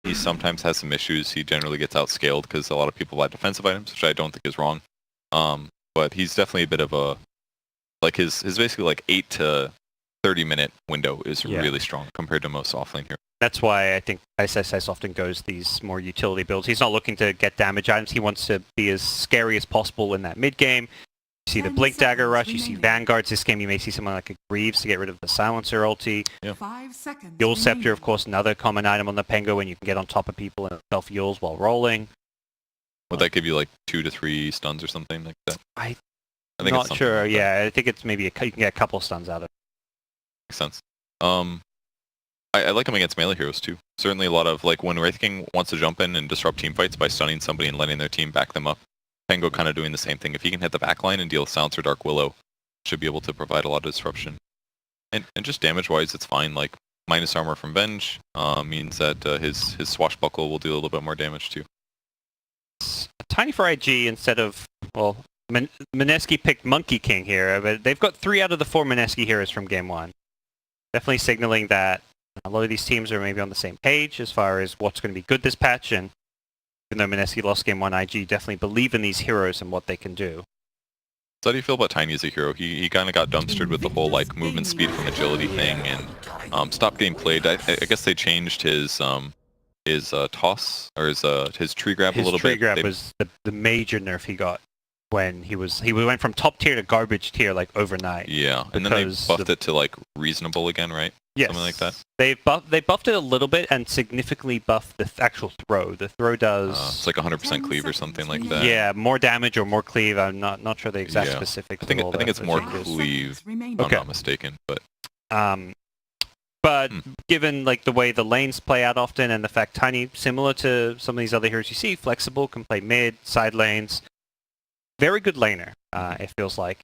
He sometimes has some issues. He generally gets outscaled because a lot of people buy defensive items, which I don't think is wrong. But he's definitely a bit of a, like his basically like 8 to 30-minute window is really strong compared to most offlane heroes. That's why I think ISSS often goes these more utility builds. He's not looking to get damage items. He wants to be as scary as possible in that mid game. You see the Blink Dagger Rush. You see Vanguards. This game you may see someone like a Greaves to get rid of the Silencer ulti. Yeah. Yule Scepter, of course, another common item on the Pengo when you can get on top of people and self-Yules while rolling. Would that give you like 2 to 3 stuns or something like that? I think not sure. Like I think it's maybe you can get a couple stuns out of it. Makes sense. I like him against melee heroes too. Certainly a lot of, like, when Wraith King wants to jump in and disrupt team fights by stunning somebody and letting their team back them up, Pengo kind of doing the same thing. If he can hit the backline and deal with Silencer Dark Willow, should be able to provide a lot of disruption. And just damage-wise, it's fine. Like, minus armor from Venge means that his Swashbuckle will do a little bit more damage too. Tiny for IG instead of, well, Mineski picked Monkey King here, but they've got 3 out of the 4 Mineski heroes from game 1. Definitely signaling that a lot of these teams are maybe on the same page as far as what's going to be good this patch, and even though Mineski lost game 1, IG definitely believe in these heroes and what they can do. So how do you feel about Tiny as a hero? He kind of got dumpstered with the whole like movement speed from agility thing, and stopped getting played. I guess they changed his toss or his tree grab a little bit. His tree grab was the major nerf he got when he went from top tier to garbage tier like overnight. Yeah, and then they buffed it to like reasonable again, right? Yes. Something like that. They buffed it a little bit and significantly buffed the actual throw. The throw does it's like 100% cleave or something like that. Yeah, more damage or more cleave. I'm not sure the exact specifics. I think it's more cleave. I'm not mistaken, but given like the way the lanes play out often and the fact Tiny, similar to some of these other heroes you see, flexible, can play mid, side lanes. Very good laner, it feels like.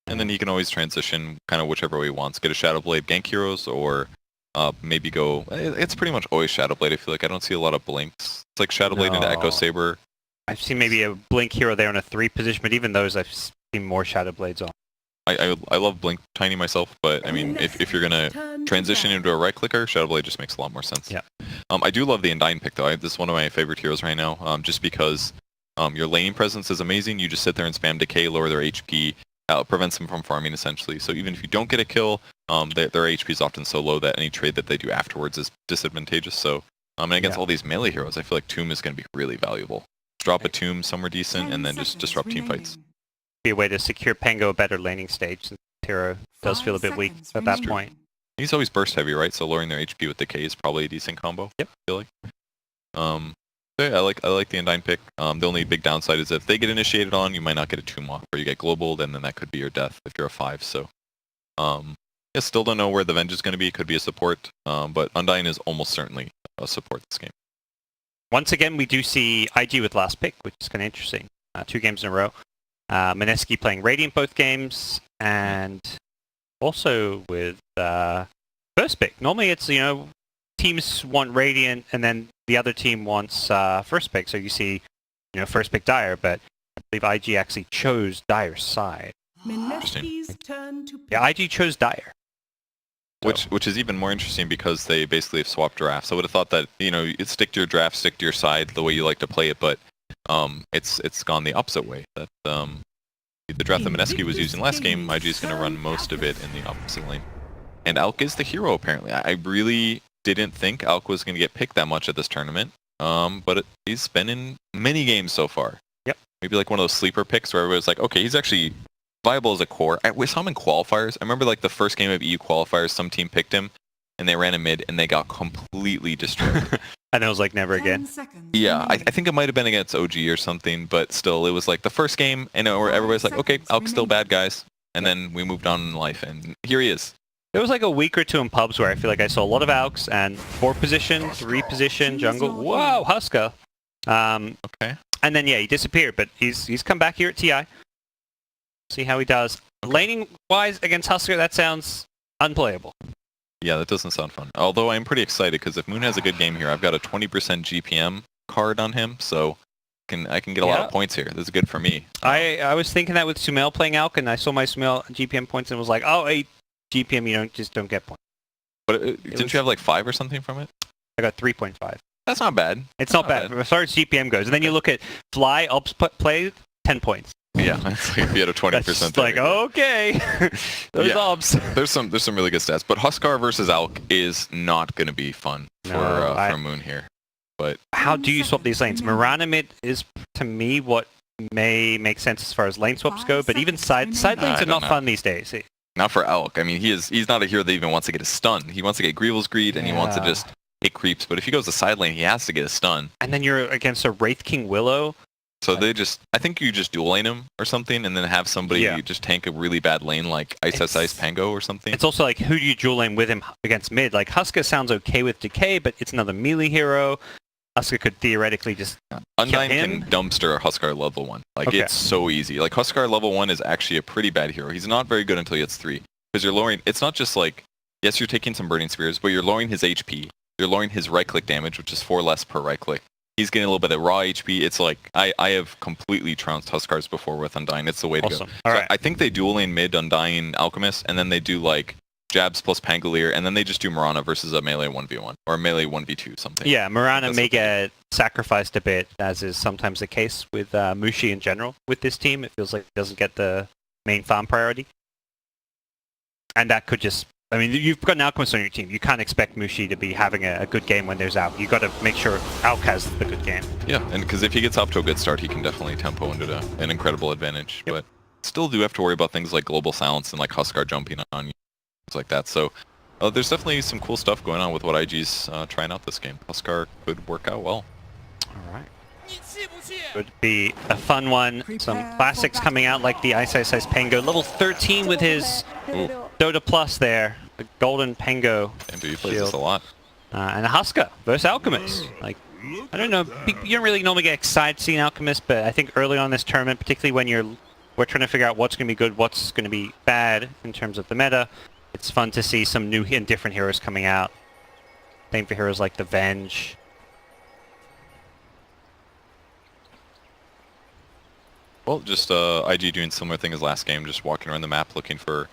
And then he can always transition kind of whichever way he wants. Get a Shadow Blade gank heroes, or maybe go... It's pretty much always Shadow Blade, I feel like. I don't see a lot of blinks. It's like Shadow Blade into Echo Saber. I've seen maybe a blink hero there in a 3 position, but even those I've seen more Shadow Blades on. I love Blink Tiny myself, but I mean, if you're going to transition into a right clicker, Shadow Blade just makes a lot more sense. Yeah. I do love the Undying pick, though. This is one of my favorite heroes right now, just because your laning presence is amazing. You just sit there and spam Decay, lower their HP, prevents them from farming, essentially. So even if you don't get a kill, their HP is often so low that any trade that they do afterwards is disadvantageous. So and against all these melee heroes, I feel like Tomb is going to be really valuable. Drop a Tomb somewhere decent, and then just disrupt team fights. Be a way to secure Pengo a better laning stage, since Tiro does feel a bit weak at that point. He's always burst heavy, right? So lowering their HP with Decay is probably a decent combo. Yep. I feel like. Yeah, I like the Undying pick. The only big downside is if they get initiated on, you might not get a Tomb off, or you get globaled, and then that could be your death if you're a 5. So, still don't know where the Venge is going to be. It could be a support, but Undying is almost certainly a support this game. Once again, we do see IG with last pick, which is kind of interesting. 2 games in a row. Mineski playing Radiant both games, and also with first pick. Normally it's, teams want Radiant, and then the other team wants first pick. So you see, first pick Dire, but I believe IG actually chose Dire's side. Mineski's turn to pick. Yeah, IG chose Dire. Which is even more interesting because they basically have swapped drafts. I would have thought that, you'd stick to your draft, stick to your side the way you like to play it, but it's gone the opposite way. That the draft that Mineski was using last game, IG is going to run most of it in the opposite lane. And Alk is the hero, apparently. I really didn't think Alk was going to get picked that much at this tournament, but he's been in many games so far. Yep. Maybe like one of those sleeper picks where everybody's like, okay, he's actually viable as a core. We saw him in qualifiers. I remember like the first game of EU qualifiers, some team picked him, and they ran a mid, and they got completely destroyed. And it was like never again. Yeah, I think it might have been against OG or something, but still, it was like the first game, and where everybody's like, okay, Alk's still bad, guys. And then we moved on in life, and here he is. There was like a week or 2 in pubs where I feel like I saw a lot of Alks and 4 position, 3 position, jungle. Whoa, Husker. Okay. And then, he disappeared, but he's come back here at TI. See how he does. Laning-wise against Husker, that sounds unplayable. Yeah, that doesn't sound fun. Although I'm pretty excited, because if Moon has a good game here, I've got a 20% GPM card on him, so I can get a lot of points here. This is good for me. I was thinking that with Sumail playing Alk, and I saw my Sumail GPM points and was like, 8 GPM, you just don't get points. But didn't you have like 5 or something from it? I got 3.5. That's not bad. It's not bad as far as GPM goes. And then you look at Fly, Ops play, 10 points. Yeah, it's like if you had a 20%. That's like, okay, those Ops. There's some really good stats, but Huskar versus Alk is not going to be fun for Moon here. But how do you swap these lanes? Mirana mid is, to me, what may make sense as far as lane swaps go, but even side lanes are not fun these days. Not for Alk. I mean, he's not a hero that even wants to get a stun. He wants to get Greevil's Greed, and he wants to just hit creeps. But if he goes to side lane, he has to get a stun. And then you're against a Wraith King Willow. So I think you just dual lane him or something, and then have somebody just tank a really bad lane like Ice Pango or something. It's also like, who do you dual lane with him against mid? Like, Huskar sounds okay with Decay, but it's another melee hero. Huskar could theoretically just Undyne can dumpster a Huskar level 1. Like, it's so easy. Like, Huskar level 1 is actually a pretty bad hero. He's not very good until he gets 3. Because you're lowering, it's not just like, yes, you're taking some Burning Spears, but you're lowering his HP. You're lowering his right-click damage, which is 4 less per right-click. He's getting a little bit of raw HP. It's like, I have completely trounced Huskars before with Undyne. It's the way to go. All right. I think they dual lane mid Undyne Alchemist, and then they do like Jabs plus Pangolier, and then they just do Mirana versus a melee 1v1, or a melee 1v2 something. Yeah, Mirana may get sacrificed a bit, as is sometimes the case with Mushi in general with this team. It feels like it doesn't get the main farm priority. And that could just... I mean, you've got an Alchemist on your team. You can't expect Mushi to be having a good game when there's Alk. You've got to make sure Alk has the good game. Yeah, and because if he gets off to a good start, he can definitely tempo into an incredible advantage. Yep. But still do have to worry about things like Global Silence and like Huskar jumping on you, things like that. So there's definitely some cool stuff going on with what IG's trying out this game. Huskar could work out well. All right. Would be a fun one. Some classics coming out like the Ice Pango. Level 13 with his Dota Plus there. The Golden Pango. And he plays this a lot. And a Huskar versus Alchemist. Like, I don't know, you don't really normally get excited seeing Alchemist, but I think early on in this tournament, particularly when we're trying to figure out what's going to be good, what's going to be bad in terms of the meta, it's fun to see some new and different heroes coming out. Same for heroes like the Venge. Well, just IG doing similar thing as last game, just walking around the map looking for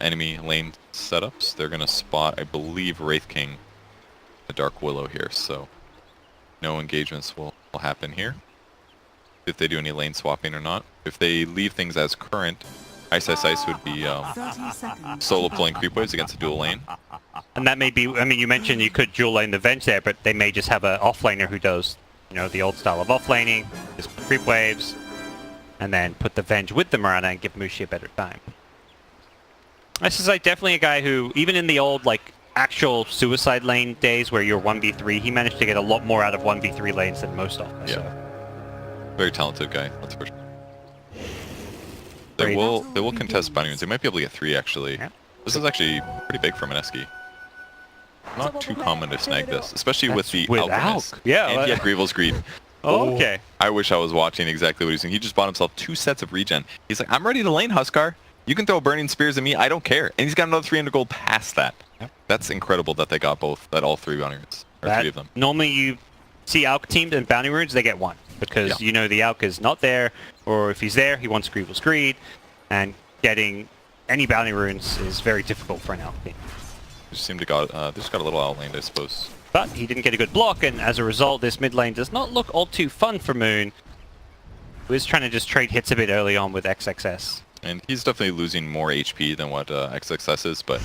enemy lane setups. They're going to spot, I believe, Wraith King, the Dark Willow here, so no engagements will happen here. If they do any lane swapping or not. If they leave things as current, Ice would be solo pulling creep waves against a dual lane. And that may be, I mean, you mentioned you could dual lane the Venge there, but they may just have an offlaner who does, you know, the old style of offlaning, just creep waves, and then put the Venge with the Mirana and give Mushi a better time. This is like definitely a guy who, even in the old like actual suicide lane days where you're 1v3, he managed to get a lot more out of 1v3 lanes than most of them. Yeah. So. Very talented guy, that's for sure. They will contest bounty runes. They might be able to get 3 actually. Yeah. This is actually pretty big for Mineski. Not too common to snag this, especially with the Alchemist. Yeah. And he had Greevil's Greed. Oh, okay. I wish I was watching exactly what he's doing. He just bought himself 2 sets of regen. He's like, I'm ready to lane, Huskar. You can throw Burning Spears at me, I don't care. And he's got another 300 gold past that. Yep. That's incredible that they got all 3 bounty runes. Or 3 of them. Normally you see Alk teams and bounty runes, they get 1. Because you know the Alk is not there, or if he's there, he wants Greevil's Greed. And getting any bounty runes is very difficult for an Alk team. Just seemed to just got a little outlaned, I suppose. But he didn't get a good block, and as a result, this mid lane does not look all too fun for Moon, who is trying to just trade hits a bit early on with XXS. And he's definitely losing more HP than what XXS is, but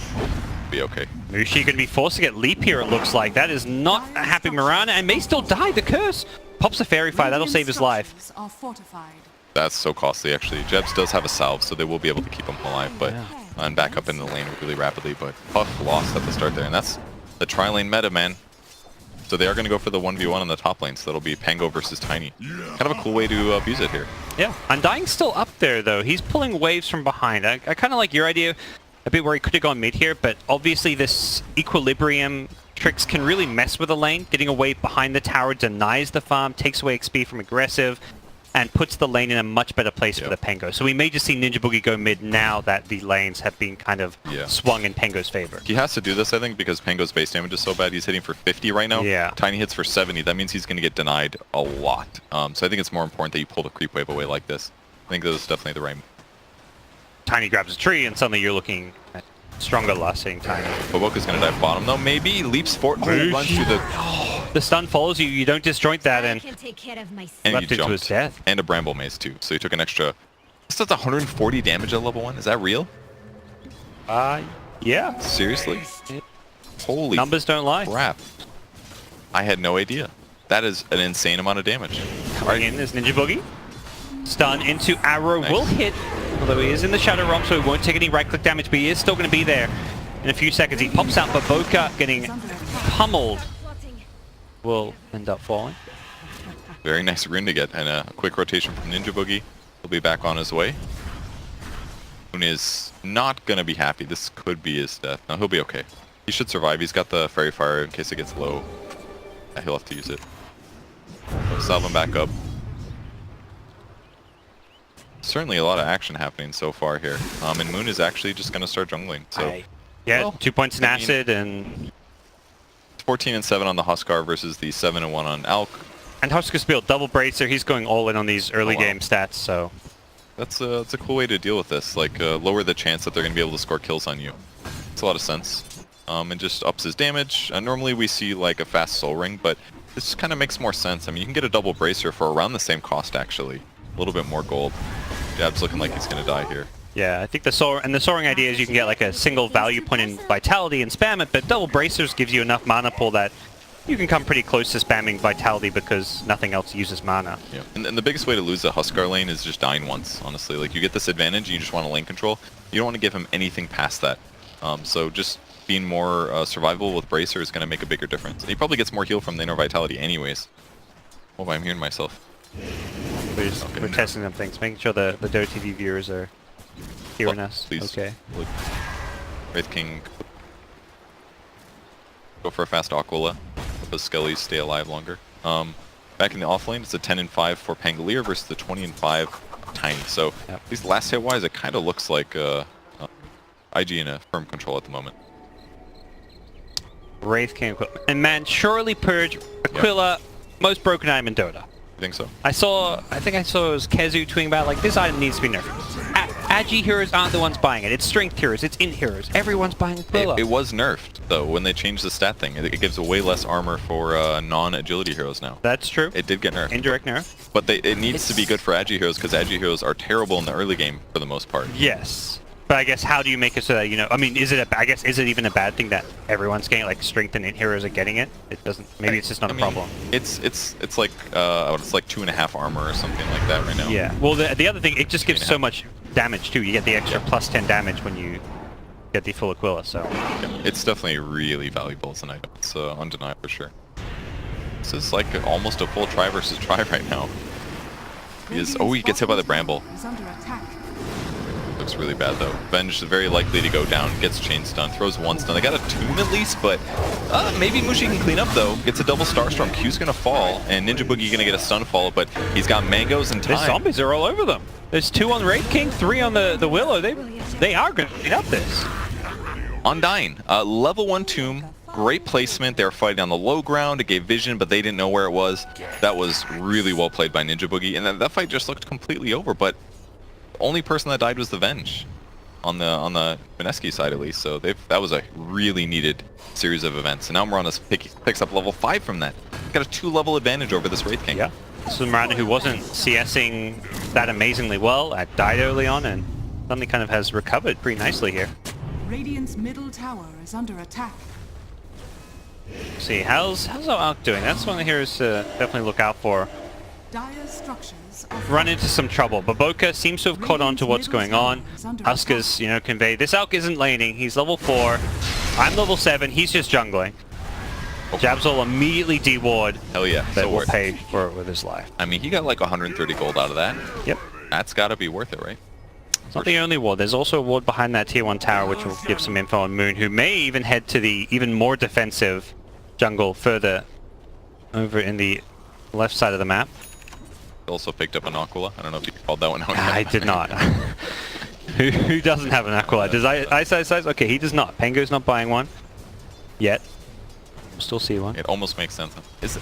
be okay. Mushi going to be forced to get leap here, it looks like. That is not a happy Mirana, and may still die. The curse pops a Fairy Fire. That'll save his life. That's so costly, actually. Jebs does have a salve, so they will be able to keep him alive, but and back up in the lane really rapidly. But Puff lost at the start there, and that's the tri-lane meta, man. So they are going to go for the 1v1 on the top lane, so that'll be Pango versus Tiny. Kind of a cool way to abuse it here. Yeah, Undyne's still up there, though. He's pulling waves from behind. I kind of like your idea a bit where he could have gone mid here, but obviously this equilibrium tricks can really mess with the lane. Getting away behind the tower denies the farm, takes away XP from aggressive, and puts the lane in a much better place for the Pango. So we may just see Ninja Boogie go mid now that the lanes have been kind of swung in Pango's favor. He has to do this, I think, because Pango's base damage is so bad. He's hitting for 50 right now. Yeah. Tiny hits for 70. That means he's going to get denied a lot. So I think it's more important that you pull the creep wave away like this. I think this is definitely the right move. Tiny grabs a tree, and suddenly you're looking at stronger last hitting Tiny. Boboka's going to dive bottom, though. Maybe leaps forward. Oh, runs through the... the stun follows you. You don't disjoint that and can take care of myself. And left he it to his jumped. death. And a bramble mace too. So he took an extra. This does 140 damage at level 1. Is that real? Yeah. Seriously? Holy Numbers don't lie. crap. I had no idea. That is an insane amount of damage. Coming in is Ninja Boogie. Stun into arrow. Nice. Will hit. Although he is in the Shadow Realm, so he won't take any right-click damage, but he is still going to be there in a few seconds. He pops out, but Boca getting pummeled will end up falling. Very nice rune to get, and a quick rotation from Ninja Boogie. He'll be back on his way. Moon is not going to be happy. This could be his death. No, he'll be okay. He should survive. He's got the Fairy Fire in case it gets low. Yeah, he'll have to use it. Salve him back up. Certainly a lot of action happening so far here. And Moon is actually just going to start jungling. So Yeah, well, 2 points in I mean- acid and 14 and 7 on the Huskar versus the 7 and 1 on Alk. Huskar's build double bracer. He's going all in on these early Oh, wow. game stats, so That's a cool way to deal with this. Like lower the chance that they're going to be able to score kills on you. It's a lot of sense. And just ups his damage. Normally we see like a fast soul ring, but this kind of makes more sense. I mean, you can get a double bracer for around the same cost actually. A little bit more gold. Jab's looking like he's going to die here. yeah, I think the soaring idea is you can get like a single value point in vitality and spam it, but double bracers gives you enough mana pool that you can come pretty close to spamming vitality because nothing else uses mana. Yeah, and the biggest way to lose the Huskar lane is just dying once, honestly. Like, you get this advantage, you just want to lane control. You don't want to give him anything past that. So just being more survivable with Bracer is going to make a bigger difference. And he probably gets more heal from the inner vitality anyways. Oh, I'm hearing myself. We're testing some things, making sure the Dota TV viewers are hearing us. Please. Okay. Look. Wraith King. Go for a fast Aquila. Hope his Skellies stay alive longer. Back in the off lane, it's a 10 and 5 for Pangolier versus the 20 and 5 Tiny. So Yep. at least last hit wise, it kind of looks like IG in a firm control at the moment. Wraith King equipment. And man, surely Purge, Aquila, most broken item in Dota. You think so? I think I saw it was Kezu tweeting about like this item needs to be nerfed. Agi heroes aren't the ones buying it. It's strength heroes, it's int heroes. Everyone's buying Aquila. It was nerfed though when they changed the stat thing. It gives way less armor for non-agility heroes now. That's true. It did get nerfed. Indirect nerf. But it needs to be good for Agi heroes because Agi heroes are terrible in the early game for the most part. Yes. But I guess how do you make it so that, you know, I mean, is it even a bad thing that everyone's getting, like, strength and int heroes are getting it? It doesn't, maybe it's just not a problem. It's like it's like 2.5 armor or something like that right now. Yeah. Well, the other thing, it just gives so much damage too. You get the extra plus 10 damage when you get the full Aquila, so. Yeah, it's definitely really valuable as an item. It's undeniable for sure. This is like almost a full try versus try right now. He gets hit by the bramble. Is under attack. Looks really bad though. Venge is very likely to go down. Gets chain stun. Throws one stun. They got a tomb at least, but maybe Mushi can clean up though. Gets a double Starstorm. Q's gonna fall, and Ninja Boogie gonna get a stun fall, but he's got mangoes and time. The zombies are all over them. There's 2 on the Wraith King, 3 on the Willow. They are going to clean up this. Undying. Level 1 tomb. Great placement. They were fighting on the low ground. It gave vision, but they didn't know where it was. That was really well played by Ninja Boogie, and that fight just looked completely over, but the only person that died was the Venge on the Mineski side at least, so that was a really needed series of events. And now Mirana's picks up level 5 from that. Got a 2-level advantage over this Wraith King. Yeah. This is Miranda who wasn't CSing that amazingly well, died early on, and suddenly kind of has recovered pretty nicely here. Radiant's middle tower is under attack. See, how's our Alk doing? That's one of the heroes to definitely look out for. Dire structures are Run into some trouble, but Boca seems to have caught on to what's going on. Huskar's, you know, conveyed. This Alk isn't laning. He's level 4. I'm level 7. He's just jungling. Jabs will immediately de-ward. Hell yeah. That So will worth it. pay for it with his life. I mean, he got like 130 gold out of that. Yep. That's got to be worth it, right? It's not the only ward. There's also a ward behind that tier 1 tower, which will give some info on Moon, who may even head to the even more defensive jungle further over in the left side of the map. Also picked up an Aquila. I don't know if you called that one out. I did not. Who doesn't have an Aquila? Does Ice? Okay, he does not. Pango's not buying one yet. We'll still see one. It almost makes sense. Is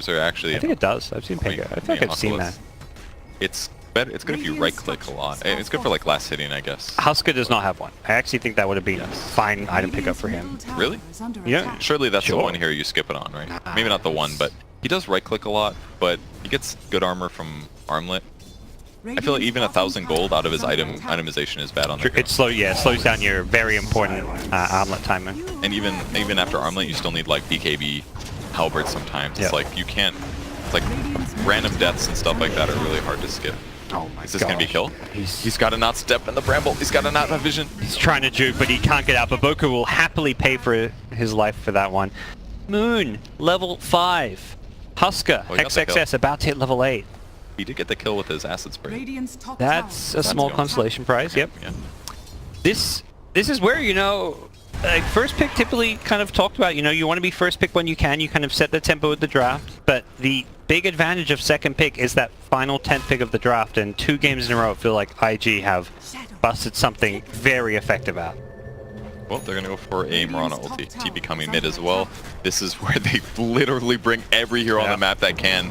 there actually? I think it does. I've seen Pango. I feel like I've seen that. It's better. It's good if you right-click a lot. It's good for like last hitting, I guess. Husker does not have one. I actually think that would have been a fine item pickup for him. Really? Yeah. Surely that's Sure. the one here you skip it on, right? Maybe not the one, but he does right-click a lot, but he gets good armor from armlet. I feel like even 1,000 gold out of his itemization is bad on the It slows down your very important armlet timer. And even after armlet, you still need like BKB halberd sometimes. It's Yep. like you can't. It's like random deaths and stuff like that are really hard to skip. Oh my Is this gonna be kill? He's He's got to not step in the bramble. He's got to not have vision. trying to juke, but he can't get out. But Boca will happily pay for his life for that one. Moon, level 5. Husker, Oh, he got the XXS, about to hit level 8. He did get the kill with his acid spray. Radiant's top That's tower a small going. consolation prize, yep. Yeah. This is where, you know, like first pick typically kind of talked about, you know, you want to be first pick when you can, you kind of set the tempo with the draft, but the big advantage of second pick is that final 10th pick of the draft, and 2 games in a row I feel like IG have busted something very effective out. Well, they're gonna go for a Mirana ulti. TP coming mid as well. This is where they literally bring every hero on the map that can,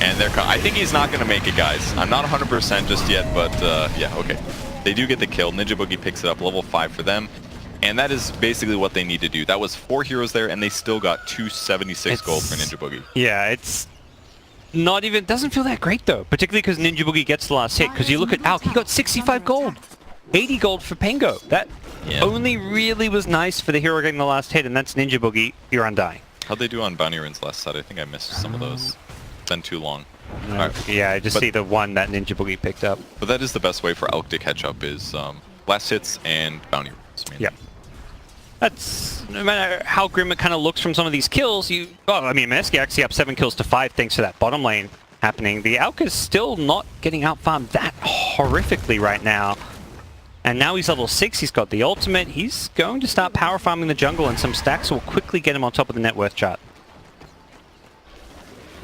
and I think he's not gonna make it, guys. I'm not 100% just yet, but yeah, okay. They do get the kill. Ninja Boogie picks it up, level 5 for them. And that is basically what they need to do. That was 4 heroes there, and they still got 276 gold for Ninja Boogie. Yeah, it's not even, doesn't feel that great though, particularly because Ninja Boogie gets the last hit, because you look at Alk, he got 65 gold. 80 gold for Pengo. That only really was nice for the hero getting the last hit, and that's Ninja Boogie. You're undying. How'd they do on Bounty Runes last set? I think I missed some of those. It's been too long. Alright. Yeah, I just see the one that Ninja Boogie picked up. But that is the best way for Alk to catch up is last hits and Bounty Runes. Yep. That's, no matter how grim it kind of looks from some of these kills, I mean, Mineski actually up 7 kills to 5 thanks to that bottom lane happening. The Alk is still not getting out-farmed that horrifically right now. And now he's level 6, he's got the ultimate, he's going to start power farming the jungle, and some stacks will quickly get him on top of the net worth chart.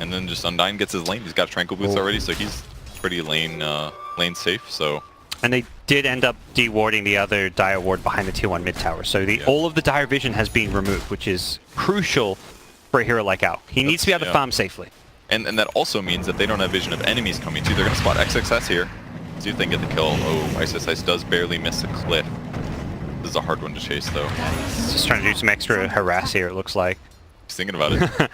And then just Undyne gets his lane. He's got Tranquil Boots already, so he's pretty lane safe, so... And they did end up dewarding the other Dire Ward behind the tier 1 mid tower. So all of the Dire Vision has been removed, which is crucial for a hero like Alk. He needs to be able to farm safely. And that also means that they don't have vision of enemies coming too. They're going to spot XXS here. See if they can get the kill. Oh, XXS does barely miss a cliff. This is a hard one to chase, though. He's just trying to do some extra harass here, it looks like. He's thinking about it.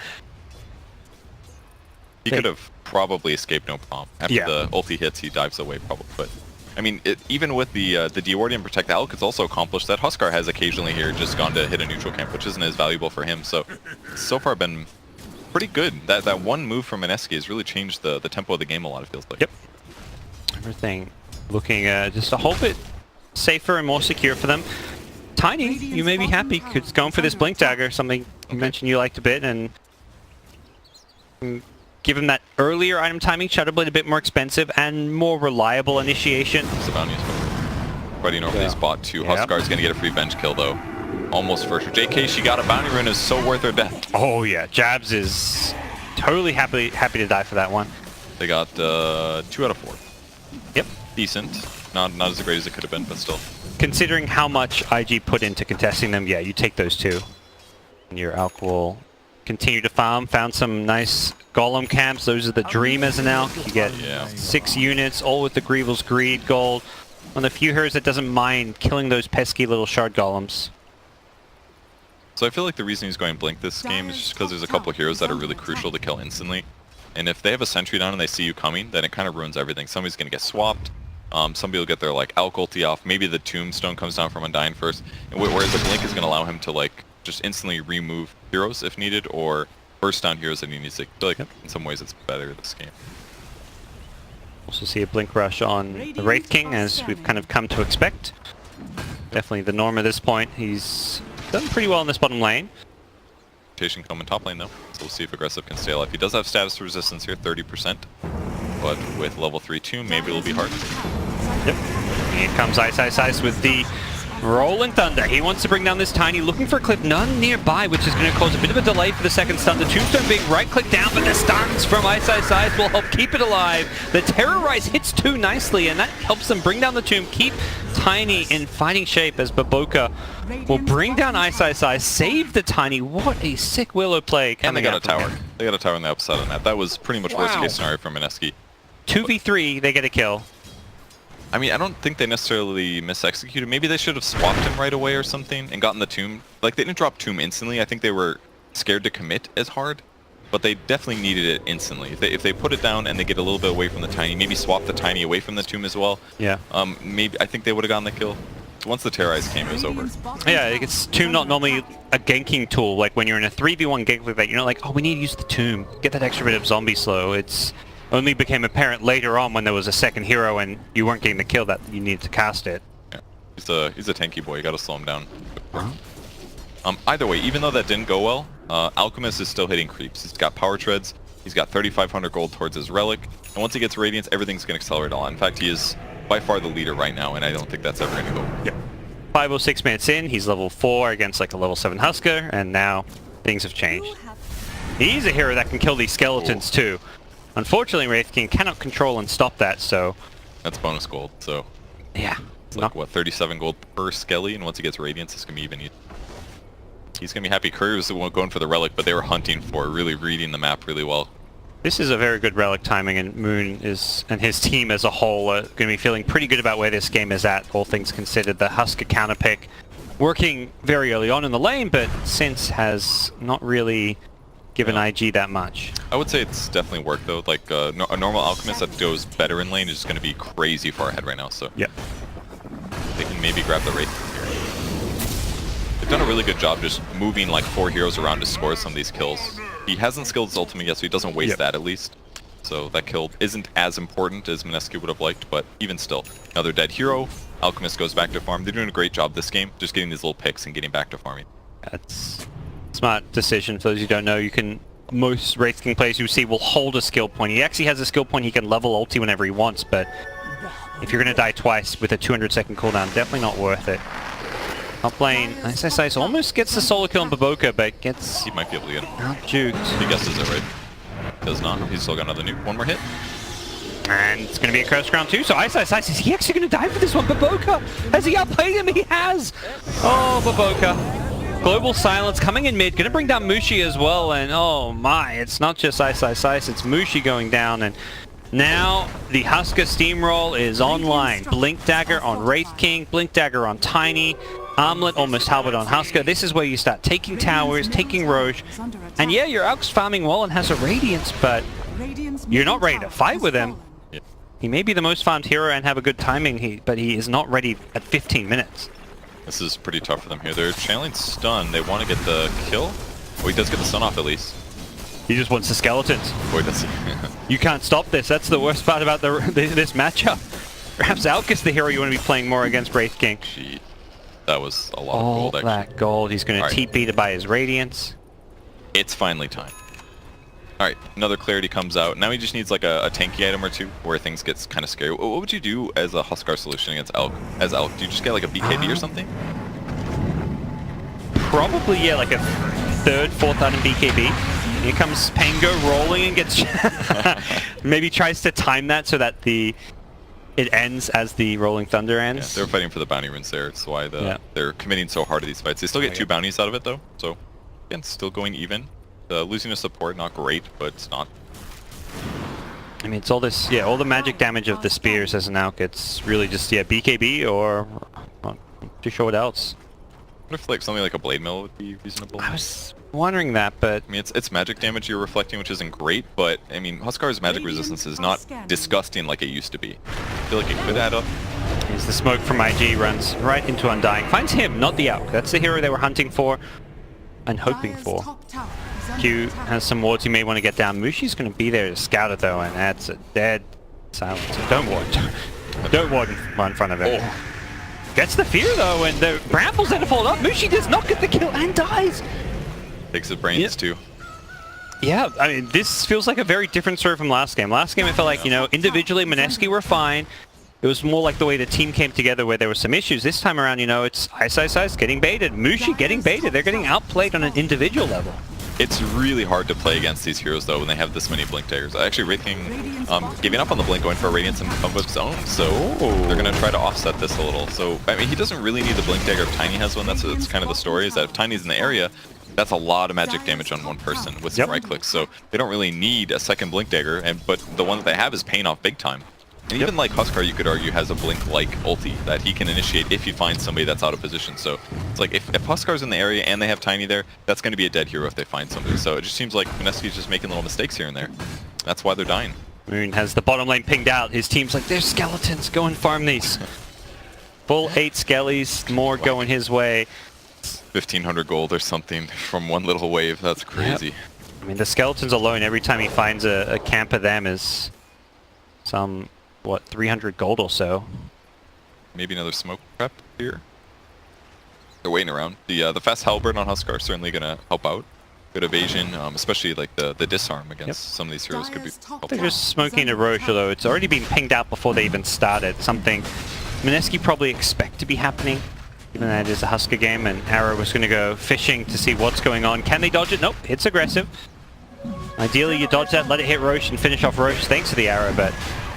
He could have probably escaped no problem. After the ulti hits, he dives away probably. But, I mean, even with the Deward and Protect Alk, it's also accomplished that Huskar has occasionally here just gone to hit a neutral camp, which isn't as valuable for him. So far been pretty good. That one move from Mineski has really changed the tempo of the game a lot, it feels like. Yep. Everything looking just a whole bit safer and more secure for them. Tiny, you may be happy, because going for this Blink Dagger, something you mentioned you liked a bit, and give him that earlier item timing, Shadow Blade a bit more expensive and more reliable initiation. The bounty is fighting over these bot too. Huskar's gonna get a free bench kill though. Almost for sure. JK, she got a bounty rune, is so worth her death. Oh yeah, Jabs is totally happy to die for that one. They got 2 out of 4. Yep. Decent. Not as great as it could have been, but still. Considering how much IG put into contesting them, yeah, you take those 2. And your Alk will continue to farm. Found some nice Golem camps. Those are the dream as an Alk. You get 6 units, all with the Grievel's Greed gold. One of the few heroes that doesn't mind killing those pesky little shard golems. So I feel like the reason he's going Blink this game is just because there's a couple heroes that are really crucial to kill instantly. And if they have a sentry down and they see you coming, then it kind of ruins everything. Somebody's going to get swapped. Somebody will get their like Alk ulti off. Maybe the Tombstone comes down from Undyne first. And whereas the Blink is going to allow him to like just instantly remove heroes if needed, or burst down heroes that he needs to. I feel like in some ways it's better this game. Also see a Blink Rush on the Wraith King, as we've kind of come to expect. Definitely the norm at this point. He's done pretty well in this bottom lane. Rotation coming top lane though, so we'll see if Aggressive can stay alive. He does have status resistance here, 30%, but with level 3 too, maybe it'll be hard. Yep. Here comes Ice with the Rolling Thunder. He wants to bring down this Tiny, looking for a clip, none nearby, which is going to cause a bit of a delay for the second stun. The Tombstone being right-click down, but the stuns from Ice will help keep it alive. The Terrorize hits 2 nicely, and that helps them bring down the Tomb, keep Tiny in fighting shape, as Baboka will bring down Ice, save the Tiny. What a sick Willow play coming out. And they got a tower. They got a tower on the upside on that. That was pretty much worst case scenario for Mineski. 2v3, they get a kill. I mean, I don't think they necessarily misexecuted. Maybe they should have swapped him right away or something and gotten the tomb. Like, they didn't drop tomb instantly. I think they were scared to commit as hard, but they definitely needed it instantly. If they put it down and they get a little bit away from the tiny, maybe swap the tiny away from the tomb as well. Yeah. Maybe I think they would have gotten the kill. Once the terrorize came, it was over. Yeah, it's tomb not normally a ganking tool. Like when you're in a 3v1 gank like that, you're not like, oh, we need to use the tomb. Get that extra bit of zombie slow. It's only became apparent later on when there was a second hero and you weren't getting the kill that you needed to cast it. Yeah. He's a tanky boy. You gotta slow him down. Either way, even though that didn't go well, Alchemist is still hitting creeps. He's got power treads. He's got 3,500 gold towards his relic. And once he gets Radiance, everything's gonna accelerate a lot. In fact, he is by far the leader right now, and I don't think that's ever gonna go. Yeah. 5 or 6 minutes in, he's level 4 against like a level 7 Husker, and now things have changed. He's a hero that can kill these skeletons too. Unfortunately, Wraith King cannot control and stop that, so... That's bonus gold, so... Yeah. It's like, what, 37 gold per skelly, and once he gets Radiance, it's gonna be even... He's gonna be happy. Courier was the one going for the relic, but they were hunting for, really reading the map really well. This is a very good relic timing, and Moon is and his team as a whole are going to be feeling pretty good about where this game is at, all things considered. The Husker counter pick working very early on in the lane, but since has not really given IG that much. I would say it's definitely worked though. Like a normal Alchemist that goes better in lane is just going to be crazy far ahead right now. So yeah, they can maybe grab the Wraith here. They've done a really good job just moving like 4 heroes around to score some of these kills. He hasn't skilled his ultimate yet, so he doesn't waste that at least. So that kill isn't as important as Mineski would have liked, but even still. Another dead hero. Alchemist goes back to farm. They're doing a great job this game, just getting these little picks and getting back to farming. That's a smart decision. For those who don't know, you can... Most Wraith King players you see will hold a skill point. He actually has a skill point he can level ulti whenever he wants, but if you're going to die twice with a 200-second cooldown, definitely not worth it. Top lane, SSIS almost gets the solo kill on Baboka, but gets... He might be able to get him. Out-juked. He guesses it right. Does not. He's still got another nuke. One more hit. And it's going to be a curse ground too, so SSIS, is he actually going to die for this one? Baboka! Has he outplayed him? He has! Oh, Baboka. Global Silence coming in mid, going to bring down Mushi as well, and oh my, it's not just SSIS, it's Mushi going down, and now the Husker Steamroll is online. Blink Dagger on Wraith King, Blink Dagger on Tiny, Armlet almost halberd on Husker. This is where you start taking towers, taking Roche, and yeah, your Alk's farming well and has a Radiance, but you're not ready to fight with him. Yep. He may be the most farmed hero and have a good timing, but he is not ready at 15 minutes. This is pretty tough for them here. They're channeling stun. They want to get the kill. Oh, he does get the stun off at least. He just wants the skeletons. Boy, does he. You can't stop this. That's the worst part about this matchup. Perhaps Alk is the hero you want to be playing more against Wraith King. Gee, that was a lot of gold, actually. That gold. He's going to TP to buy his Radiance. It's finally time. Alright, another clarity comes out. Now he just needs like a tanky item or two where things gets kind of scary. What would you do as a Huskar solution against Alk? As Alk, do you just get like a BKB or something? Probably, yeah, like a third, fourth item BKB. Here comes Pango rolling and gets... Maybe tries to time that so that it ends as the Rolling Thunder ends. Yeah, they're fighting for the bounty runes there. That's why they're committing so hard to these fights. They still get 2 bounties out of it though, so again, still going even. Losing a support, not great, but it's not. I mean, it's all this, all the magic damage of the spears as an Alk. It's really just, BKB or not too sure what else. I wonder if like something like a blade mill would be reasonable. I was wondering that, but... I mean, it's magic damage you're reflecting, which isn't great, but I mean, Huskar's magic resistance is not disgusting like it used to be. I feel like it could add up. As the smoke from IG runs right into Undying. Finds him, not the Alk. That's the hero they were hunting for and hoping for. Q has some wards he may want to get down. Mushi's going to be there to scout it though, and that's a dead silence. Don't ward. Don't ward in front of it. Oh. Gets the fear though, and the Brambles end up hold up. Mushi does not get the kill and dies. Takes his brains too. Yeah, I mean, this feels like a very different story from last game. Last game it felt like, individually Mineski were fine. It was more like the way the team came together where there were some issues. This time around, it's Ice getting baited. Mushi getting baited. They're getting outplayed on an individual level. It's really hard to play against these heroes though when they have this many Blink Daggers. Actually, Wraith King giving up on the Blink, going for a Radiance and Combo of his own, so they're going to try to offset this a little. So, I mean, he doesn't really need the Blink Dagger if Tiny has one. That's kind of the story, is that if Tiny's in the area, that's a lot of magic damage on one person with some right clicks. So they don't really need a second Blink Dagger, but the one that they have is paying off big time. And even like Huskar, you could argue, has a Blink-like ulti that he can initiate if he finds somebody that's out of position. So it's like if Huskar's in the area and they have Tiny there, that's going to be a dead hero if they find somebody. So it just seems like Mineski's just making little mistakes here and there. That's why they're dying. Moon has the bottom lane pinged out. His team's like, there's skeletons, go and farm these. Full 8 skellies, more going his way. 1,500 gold or something from one little wave. That's crazy. I mean, the skeletons alone, every time he finds a camp of them is some, what, 300 gold or so. Maybe another smoke prep here. They're waiting around. The fast halberd on Huskar is certainly going to help out. Good evasion, especially like the disarm against some of these heroes could be helpful. They're just smoking a Roche, although it's already been pinged out before they even started. Something Mineski probably expect to be happening, given that it is a Huskar game, and Arrow was going to go fishing to see what's going on. Can they dodge it? Nope, it's aggressive. Ideally, you dodge that, let it hit Roche and finish off Roche thanks to the arrow, but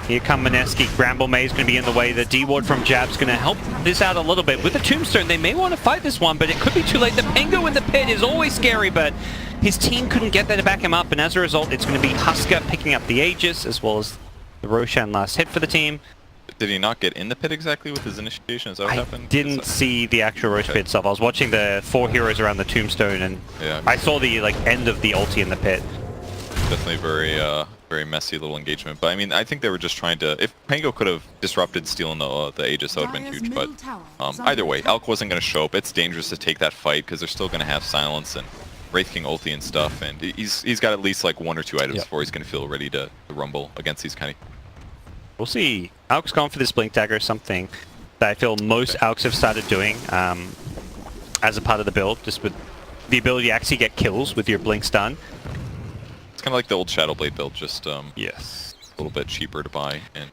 here come Mineski. Bramble May is going to be in the way. The D-Ward from Jab's going to help this out a little bit. With the Tombstone, they may want to fight this one, but it could be too late. The Pengo in the pit is always scary, but his team couldn't get there to back him up, and as a result, it's going to be Huskar picking up the Aegis, as well as the Roshan last hit for the team. Did he not get in the pit exactly with his initiation? Is that what happened? I didn't see the actual Roche pit itself. I was watching the 4 heroes around the Tombstone, and I saw the end of the ulti in the pit. Definitely very messy little engagement. But I mean, I think they were just trying to... If Pango could have disrupted stealing the Aegis, that would have been huge. But either way, Elk wasn't going to show up. It's dangerous to take that fight because they're still going to have silence and Wraith King ulti and stuff. And he's got at least like 1 or 2 items before he's going to feel ready to rumble against these kind of... We'll see. Alk's gone for this Blink Dagger, something that I feel most Alks have started doing as a part of the build, just with the ability to actually get kills with your Blink stun. It's kind of like the old Shadowblade build, just yes, a little bit cheaper to buy, and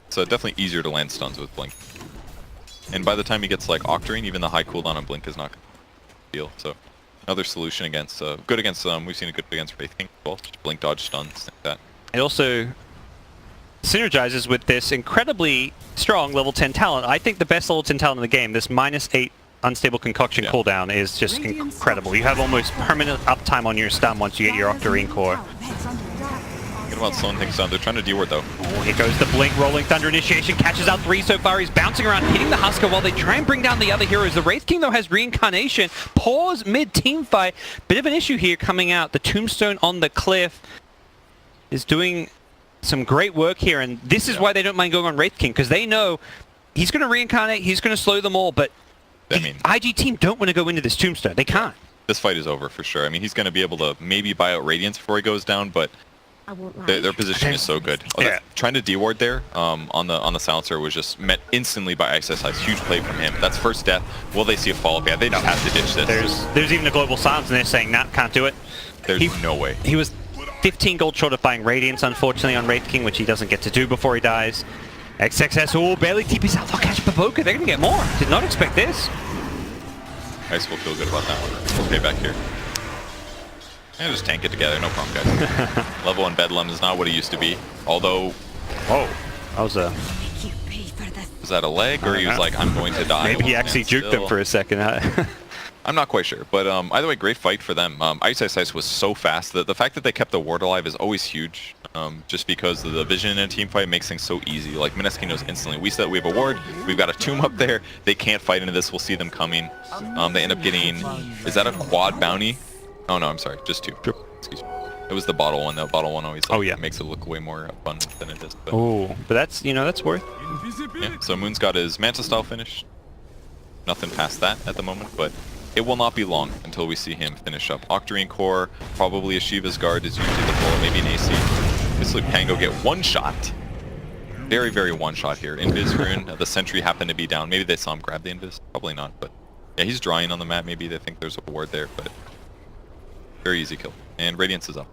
so definitely easier to land stuns with Blink. And by the time he gets like Octarine, even the high cooldown on Blink is not going to deal. So another solution against good against we've seen it good against Wraith King as well, just Blink dodge stuns, things like that. It also synergizes with this incredibly strong level 10 talent. I think the best level 10 talent in the game, this -8 unstable concoction cooldown, is just incredible. You have almost permanent uptime on your stun once you get your Octarine core. Good about slowing things down. They're trying to D-ward though. Oh, here goes the Blink Rolling Thunder initiation, catches out 3 so far. He's bouncing around, hitting the Huskar while they try and bring down the other heroes. The Wraith King though has reincarnation. Pause mid-team fight. Bit of an issue here coming out. The Tombstone on the cliff is doing some great work here, and this is why they don't mind going on Wraith King, because they know he's going to reincarnate, he's going to slow them all, but I mean, the IG team don't want to go into this Tombstone. They can't. This fight is over for sure. I mean, he's going to be able to maybe buy out Radiance before he goes down, but their position is so good. Trying to D-ward there on the silencer was just met instantly by Ice. Huge play from him. That's first death. Will they see a follow-up? Yeah, they just have to ditch this. There's even a global silence, and they're saying, nah, can't do it. There's no way. He was 15 gold short of buying Radiance, unfortunately, on Wraith King, which he doesn't get to do before he dies. XXS, oh, barely TP's out. They'll catch Baboka. They're going to get more. Did not expect this. Ice will feel good about that one. We'll pay back here. And just tank it together, no problem, guys. Level 1 Bedlam is not what he used to be. Although... Oh, that was a... Was that a leg, or he was like, I'm going to die? Maybe he actually juked them for a second. I'm not quite sure, but either way, great fight for them. Ice was so fast that the fact that they kept the ward alive is always huge, just because the vision in a team fight makes things so easy. Like, Mineski knows instantly. We said we have a ward, we've got a tomb up there, they can't fight into this, we'll see them coming. They end up getting... Is that a quad bounty? Oh no, I'm sorry, just 2. Excuse me. It was the bottle one. The bottle one always makes it look way more fun than it is. Oh, but that's, that's worth. Yeah, so Moon's got his Manta style finished. Nothing past that at the moment, but it will not be long until we see him finish up. Octarine core, probably a Shiva's Guard is usually the bullet, maybe an AC. Basically, Pango get one shot. Very, very one shot here. Invis rune, the sentry happened to be down. Maybe they saw him grab the Invis. Probably not, but yeah, he's drawing on the map. Maybe they think there's a ward there, but very easy kill. And Radiance is up.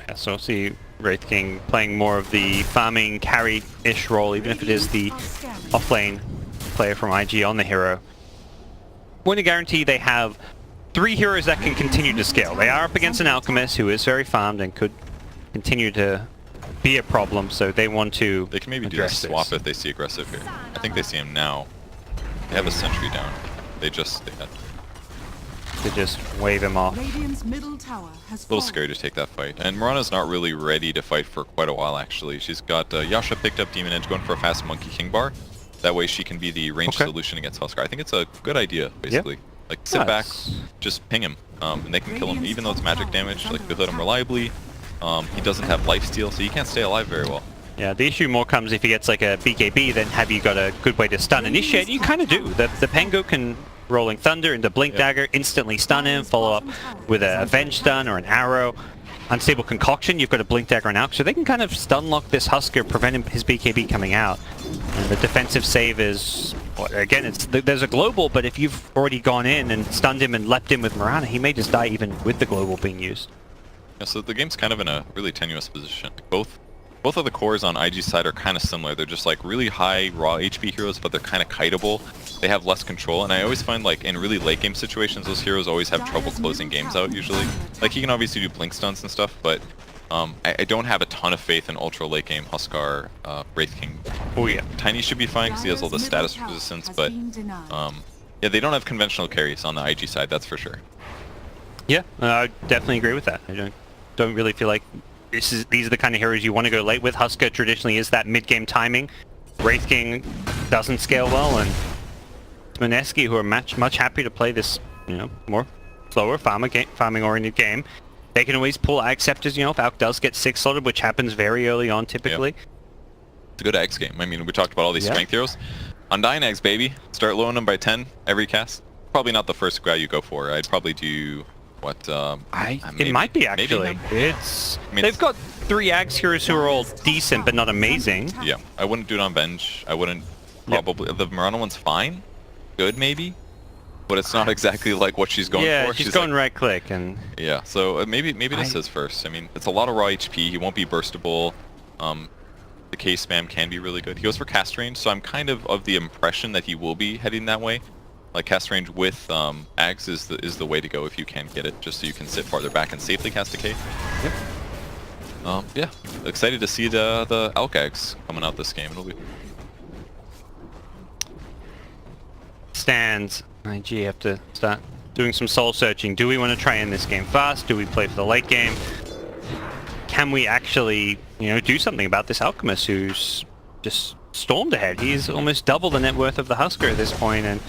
Yeah, so we'll see Wraith King playing more of the farming carry-ish role, even if it is the off-lane player from IG on the hero. Want to guarantee they have 3 heroes that can continue to scale. They are up against an Alchemist who is very farmed and could continue to be a problem, so they want to They can maybe do a swap if they see aggressive here. I think they see him now. They have a sentry down. They had to just wave him off. Radiant's middle tower has A little fallen. scary to take that fight. And Mirana's not really ready to fight for quite a while, actually. She's got Yasha picked up Demon Edge, going for a fast Monkey King bar. That way she can be the ranged solution against Huskar. I think it's a good idea, basically. Like, sit back, just ping him, and they can kill him. Even though it's magic damage, like, they hit him reliably. He doesn't have lifesteal, so he can't stay alive very well. Yeah, the issue more comes if he gets like a BKB, then have you got a good way to stun Initiate? You kind of do. The Pengo can Rolling Thunder into Blink Dagger, instantly stun him, follow up with a Avenge stun or an arrow. Unstable Concoction, you've got a Blink Dagger and Alk, so they can kind of stun lock this Husker, prevent his BKB coming out. And the defensive save is, well, again, there's a global, but if you've already gone in and stunned him and leapt in with Mirana, he may just die even with the global being used. Yeah, so the game's kind of in a really tenuous position. Both of the cores on IG's side are kind of similar. They're just like really high raw HP heroes, but they're kind of kiteable. They have less control, and I always find like in really late game situations, those heroes always have trouble closing games out usually. Like he can obviously do blink stuns and stuff, but I don't have a ton of faith in ultra late game Huskar Wraith King. Oh yeah. Tiny should be fine because he has all the status resistance, but yeah, they don't have conventional carries on the IG side, that's for sure. Yeah, I definitely agree with that. I don't really feel like these are the kind of heroes you want to go late with. Husker traditionally is that mid-game timing. Wraith King doesn't scale well, and Mineski, who are much happier to play this, more slower farming-oriented game. They can always pull Ag Scepters, if Alk does get 6 slotted, which happens very early on typically. Yeah. It's a good Ags game. I mean, we talked about all these strength heroes. Undying Ags, baby. Start lowering them by 10 every cast. Probably not the first guy you go for. I'd probably do... What? It might be actually. They've got 3 Ags heroes who are all decent but not amazing. Yeah, I wouldn't do it on Venge. I wouldn't probably. The Mirana one's fine, good maybe, but it's not exactly like what she's going for. Yeah, she's going right click and. Yeah, so maybe this is first. I mean, it's a lot of raw HP. He won't be burstable. The K spam can be really good. He goes for cast range, so I'm kind of the impression that he will be heading that way. Like cast range with Ags is the way to go if you can get it, just so you can sit farther back and safely cast a K. Yep. Yeah, excited to see the Alk Ags coming out this game. It'll be stands. IG have to start doing some soul searching. Do we want to try in this game fast? Do we play for the late game? Can we actually, do something about this Alchemist who's just stormed ahead? He's almost double the net worth of the Husker at this point, and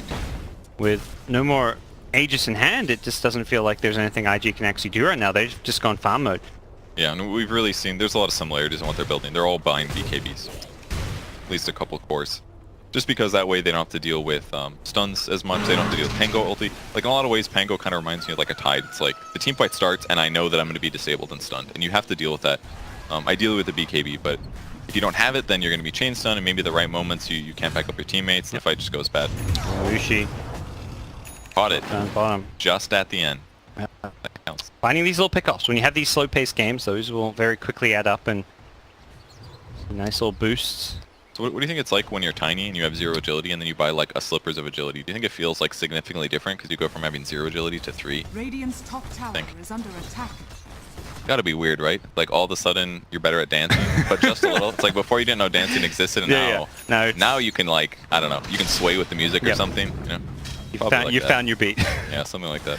with no more Aegis in hand, it just doesn't feel like there's anything IG can actually do right now. They've just gone farm mode. Yeah, and we've really seen there's a lot of similarities in what they're building. They're all buying BKBs, at least a couple cores, just because that way they don't have to deal with stuns as much. They don't have to deal with Pango ulti. Like in a lot of ways, Pango kind of reminds me of like a Tide. It's like the team fight starts, and I know that I'm going to be disabled and stunned, and you have to deal with that. Ideally with the BKB, but if you don't have it, then you're going to be chain stunned, and maybe the right moments you can't back up your teammates, and the fight just goes bad. Ushi. Caught it. Down bottom. Just at the end. That counts. Finding these little pickoffs. When you have these slow-paced games, those will very quickly add up and nice little boosts. So what do you think it's like when you're tiny and you have 0 agility and then you buy like a Slippers of agility? Do you think it feels like significantly different because you go from having 0 agility to 3? Radiant's top tower is under attack. Gotta be weird, right? Like all of a sudden you're better at dancing, but just a little. It's like before you didn't know dancing existed, and now you can like, I don't know, you can sway with the music or something. You found your beat. Yeah, something like that.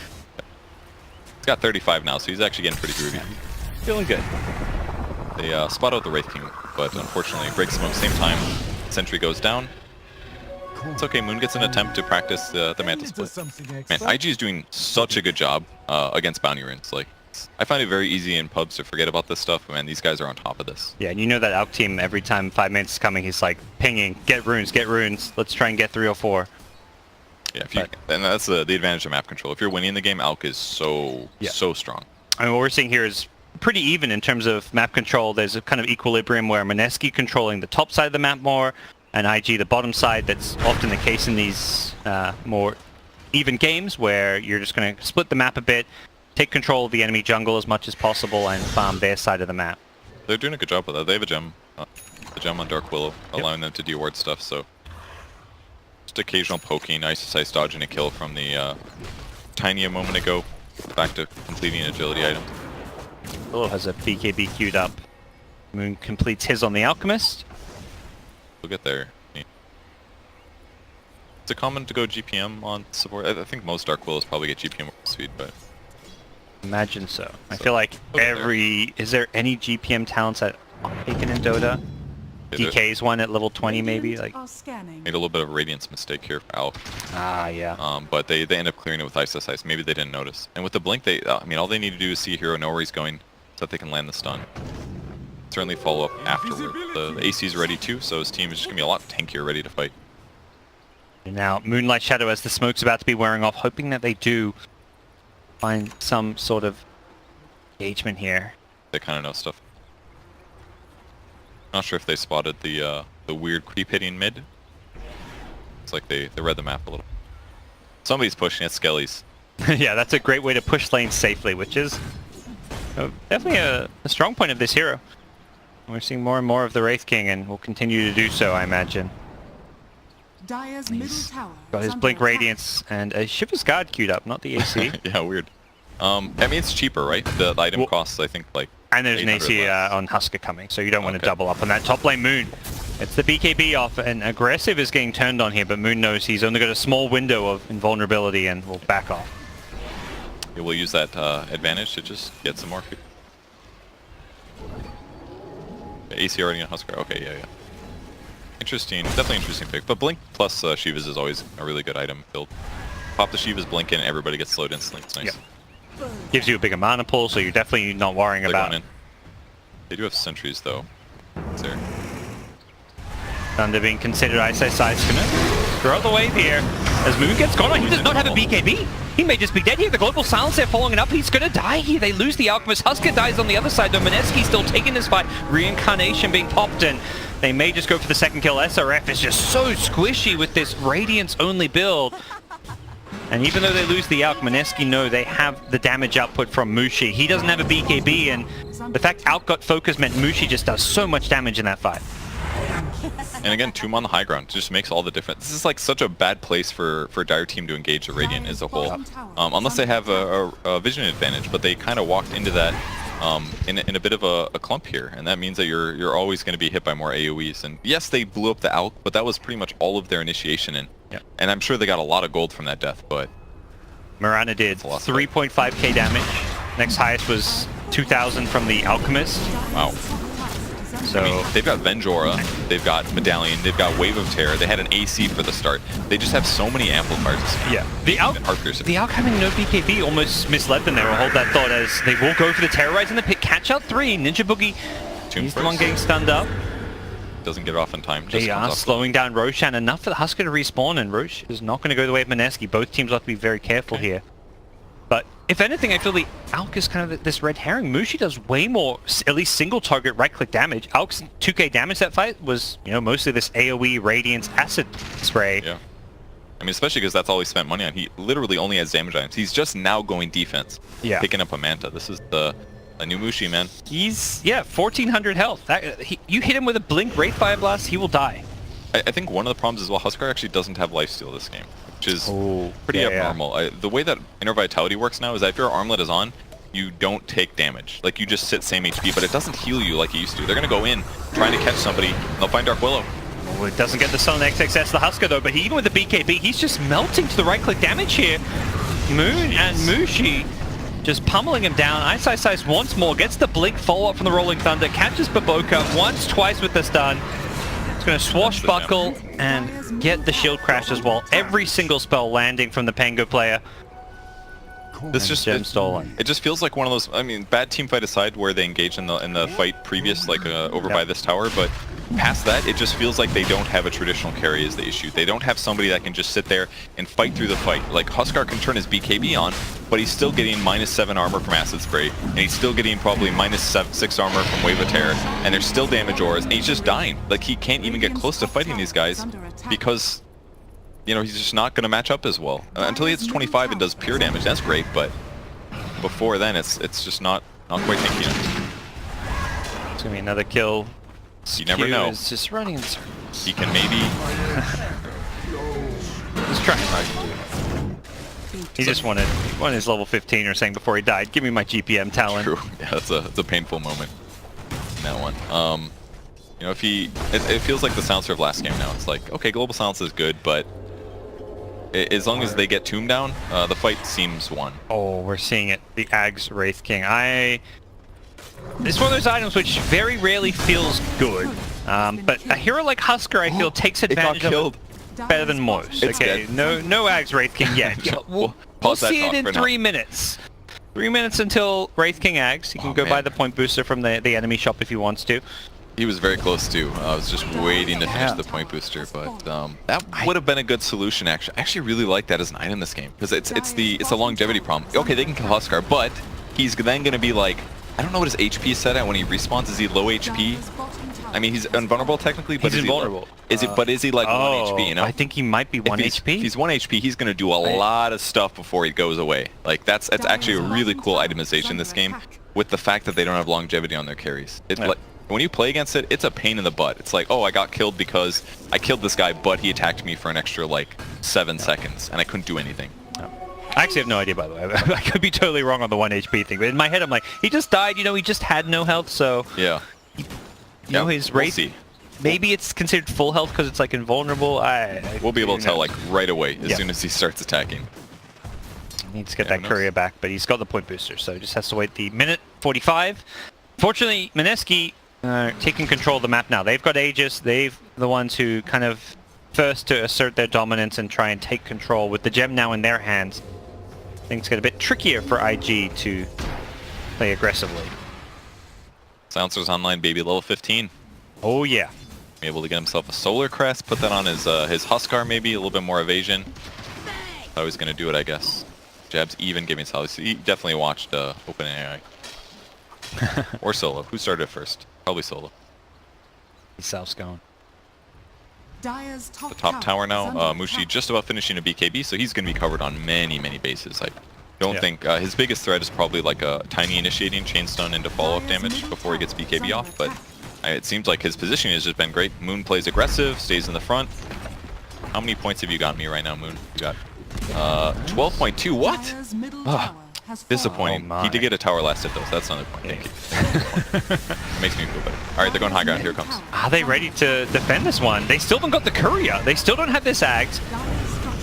He's got 35 now, so he's actually getting pretty groovy. Feeling good. They spot out the Wraith King, but unfortunately break smoke same time. Sentry goes down. It's okay, Moon gets an attempt to practice the Mantle Split. Man, IG is doing such a good job against bounty runes. Like, I find it very easy in pubs to forget about this stuff, but man, these guys are on top of this. Yeah, and you know that Alk team, every time 5 minutes is coming, he's like pinging, get runes, let's try and get 3 or 4. Yeah, and that's the advantage of map control. If you're winning the game, Alk is so strong. I mean, what we're seeing here is pretty even in terms of map control. There's a kind of equilibrium where Mineski controlling the top side of the map more, and IG the bottom side. That's often the case in these more even games where you're just going to split the map a bit, take control of the enemy jungle as much as possible, and farm their side of the map. They're doing a good job with that. They have a gem on Dark Willow, allowing them to de-ward stuff, so... Just occasional poking, ice dodging a kill from the Tiny a moment ago, back to completing agility items. Willow has a BKB queued up. Moon completes his on the Alchemist. We'll get there. Is it common to go GPM on support? I think most Dark Willows probably get GPM speed, but Imagine so. I feel like is there any GPM talents that aren't taken in Dota? DK's one at level 20 maybe, like. Made a little bit of a Radiance mistake here for Alk. Ah, yeah. But they end up clearing it with Ice. Maybe they didn't notice. And with the Blink, I mean, all they need to do is see a hero know where he's going so that they can land the stun. Certainly follow up afterward. The AC's ready too, so his team is just going to be a lot tankier, ready to fight. And now, Moonlight Shadow, as the smoke's about to be wearing off, hoping that they do find some sort of engagement here. They kind of know stuff. Not sure if they spotted the weird creep hitting mid. It's like they read the map a little. Somebody's pushing it, Skellies. Yeah, that's a great way to push lanes safely, which is definitely a strong point of this hero. We're seeing more and more of the Wraith King, and will continue to do so, I imagine. Dire's middle tower Got his Blink Radiance and a Shiver's Guard queued up, not the AC. Yeah, weird. I mean, it's cheaper, right? The item costs, I think, like. And there's an AC on Husker coming, so you don't want to double up on that top lane. Moon, it's the BKB off, and Aggressive is getting turned on here, but Moon knows he's only got a small window of invulnerability and will back off. Yeah, we'll use that advantage to just get some more. AC already on Husker. Okay, yeah. Interesting, definitely interesting pick. But Blink plus Shivas is always a really good item build. Pop the Shivas Blink in, everybody gets slowed instantly. It's nice. Yep. Gives you a bigger mana pool, so you're definitely not worrying about it. They do have sentries though. It's there. Thunder being considered Ice gonna throw the wave here. As Moon gets gone, he does not have a BKB. He may just be dead here. The Global Silence there following it up. He's gonna die here. They lose the Alchemist. Husker dies on the other side, though. Mineski still taking this fight. Reincarnation being popped in. They may just go for the second kill. SRF is just so squishy with this Radiance-only build. And even though they lose the Alk, Mineski know they have the damage output from Mushi. He doesn't have a BKB, and the fact Alk got focus meant Mushi just does so much damage in that fight. And again, Tomb on the high ground just makes all the difference. This is like such a bad place for Dire Team to engage the Radiant as a whole. Unless they have a vision advantage, but they kind of walked into that in a bit of a clump here, and that means that you're always going to be hit by more AoEs. And yes, they blew up the Alk, but that was pretty much all of their initiation. And I'm sure they got a lot of gold from that death, but... Mirana did 3.5k damage. Next highest was 2,000 from the Alchemist. Wow. So I mean, they've got Venjora, they've got Medallion, they've got Wave of Terror, they had an AC for the start. They just have so many amplifiers. Yeah. The Alk having no BKB almost misled them there. We'll hold that thought as they will go for the Terrorize in the pit. Catch out 3. Ninja Boogie, he's the one getting stunned up. Doesn't get off in time. They are slowing down Roshan enough for the Husker to respawn, and Rosh is not going to go the way of Mineski. Both teams have to be very careful here. But if anything, I feel the Alk is kind of this red herring. Mushi does way more, at least single target right-click damage. Alk's 2k damage that fight was, mostly this AoE Radiance Acid Spray. Yeah. I mean, especially because that's all he spent money on. He literally only has damage items. He's just now going defense. Yeah. Picking up a Manta. This is a new Mushi, man. He's, 1,400 health. You hit him with a Blink Wraith Fire Blast, he will die. I think one of the problems as well, Husker actually doesn't have lifesteal this game, which is pretty abnormal. The way that Inner Vitality works now is that if your Armlet is on, you don't take damage. Like, you just sit same HP, but it doesn't heal you like it used to. They're going to go in, trying to catch somebody, and they'll find Dark Willow. Oh, it doesn't get the Sun XXS, the Husker, though, but even with the BKB, he's just melting to the right-click damage here. Moon and Mushi just pummeling him down. Ice once more, gets the Blink follow-up from the Rolling Thunder, catches Baboka once, twice with the stun. It's going to swashbuckle and get the shield crash as well. Every single spell landing from the Pango player. This just stolen. It just feels like one of those. I mean, bad team fight aside, where they engage in the fight previous, like over by this tower, but past that, it just feels like they don't have a traditional carry is the issue. They don't have somebody that can just sit there and fight through the fight. Like, Huskar can turn his BKB on, but he's still getting -7 armor from Acid Spray, and he's still getting probably -6 armor from Wave of Terror, and there's still damage auras, and he's just dying. Like, he can't even get close to fighting these guys because, he's just not going to match up as well. Until he hits 25 and does pure damage, that's great, but before then, it's just not quite tanky enough. It's going to be another kill. You never know. Is just running in circles. He can maybe... He's trying hard to do it. He just wanted his level 15 or saying before he died, give me my GPM talent. True. Yeah, that's a painful moment in that one. If it feels like the silencer of last game now. It's like, okay, Global Silence is good, but As long as they get Tomb down, the fight seems won. Oh, we're seeing it. The Ags Wraith King. It's one of those items which very rarely feels good. But a hero like Husker, I feel, takes advantage of it better than most. It's okay, dead. no Ags Wraith King yet. We'll see it in 3 minutes. 3 minutes until Wraith King Ags. He can go buy the point booster from the enemy shop if he wants to. He was very close too. I was just waiting to finish the point booster, but that would have been a good solution. Actually, I actually really like that as an item in this game because it's a longevity problem. Okay, they can kill Huskar, but he's then going to be like, I don't know what his HP is set at when he respawns. Is he low HP? I mean, he's invulnerable technically, but he's invulnerable. But is he like 1 HP? You know, I think he might be 1 HP. If he's 1 HP, he's going to do a lot of stuff before he goes away. Like that's actually a really cool itemization in this game, with the fact that they don't have longevity on their carries. Like, when you play against it, it's a pain in the butt. It's like, oh, I got killed because I killed this guy, but he attacked me for an extra like 7 seconds, and I couldn't do anything. I actually have no idea, by the way. I could be totally wrong on the 1 HP thing, but in my head, I'm like, he just died. You know, he just had no health, so yeah. You know, his rate. Maybe it's considered full health because it's like invulnerable. We'll be able to tell like right away as soon as he starts attacking. He needs to get that courier back, but he's got the point booster, so he just has to wait the minute 45. Fortunately, Mineski taking control of the map now. They've got Aegis. They've the ones who kind of first to assert their dominance and try and take control. With the gem now in their hands, things get a bit trickier for IG to play aggressively. Silencer's online, baby, level 15. Oh yeah. Able to get himself a solar crest, put that on his Huskar, maybe a little bit more evasion. How he's gonna do it, I guess. Jab's even giving Salus. He definitely watched OpenAI. Or Solo. Who started first? Probably Solo. He's self-going. The top tower now. Mushi just about finishing a BKB, so he's going to be covered on many bases. I don't think his biggest threat is probably like a tiny initiating chain stun into follow-up damage before he gets BKB off, but it seems like his positioning has just been great. Moon plays aggressive, stays in the front. How many points have you got me right now, Moon? You got 12.2. What? Disappointing. He did get a tower last hit though, so that's another point. Thank you. Makes me feel better. Alright, they're going high ground. Here it comes. Are they ready to defend this one? They still haven't got the courier. They still don't have this Ags.